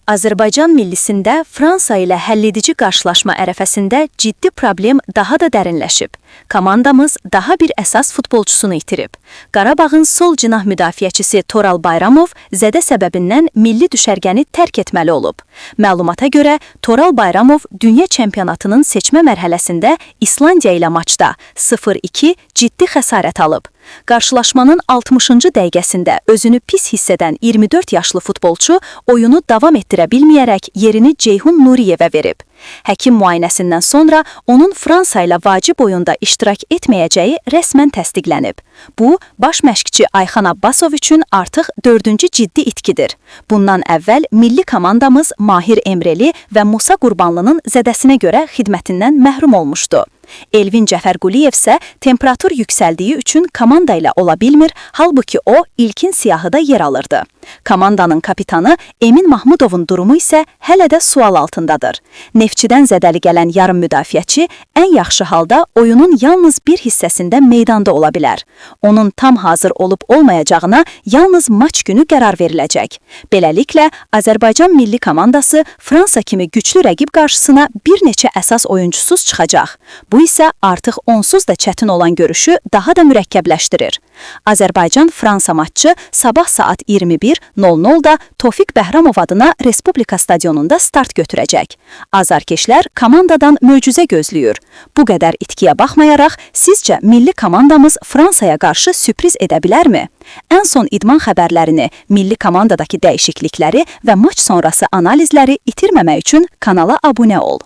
Azərbaycan millisində Fransa ilə həlledici qarşılaşma ərəfəsində ciddi problem daha da dərinləşib. Komandamız daha bir əsas futbolçusunu itirib. Qarabağın sol cinah müdafiəçisi Toral Bayramov zədə səbəbindən milli düşərgəni tərk etməli olub. Məlumata görə, Toral Bayramov dünya çempionatının seçmə mərhələsində İslandiya ilə maçda 0-2 ciddi xəsarət alıb. Qarşılaşmanın 60-cı dəqiqəsində özünü pis hiss edən 24 yaşlı futbolçu oyunu davam etdirə bilməyərək yerini Ceyhun Nuriyevə verib. Həkim müayinəsindən sonra onun Fransa ilə vacib oyunda iştirak etməyəcəyi rəsmən təsdiqlənib. Bu, baş məşqçi Ayxan Abbasov üçün artıq 4-cü ciddi itkidir. Bundan əvvəl milli komandamız Mahir Emreli və Musa Qurbanlının zədəsinə görə xidmətindən məhrum olmuşdu. Elvin Cəfərquliyev isə temperatur yüksəldiyi üçün komanda ilə ola bilmir, halbuki o ilkin siyahıda yer alırdı. Komandanın kapitanı Emin Mahmudovun durumu isə hələ də sual altındadır. Neftçidən zədəli gələn yarım müdafiəçi ən yaxşı halda oyunun yalnız bir hissəsində meydanda ola bilər. Onun tam hazır olub-olmayacağına yalnız maç günü qərar veriləcək. Beləliklə, Azərbaycan milli komandası Fransa kimi güclü rəqib qarşısına bir neçə əsas oyuncusuz çıxacaq. Bu isə artıq onsuz da çətin olan görüşü daha da mürəkkəbləşdirir. Azərbaycan-Fransa matçı sabah saat 21:00-da Tofiq Bəhramov adına Respublika stadionunda start götürəcək. Azarkeşlər komandadan möcüzə gözləyir. Bu qədər itkiyə baxmayaraq, sizcə milli komandamız Fransaya qarşı sürpriz edə bilərmi? Ən son idman xəbərlərini, milli komandadakı dəyişiklikləri və maç sonrası analizləri itirməmək üçün kanala abunə ol.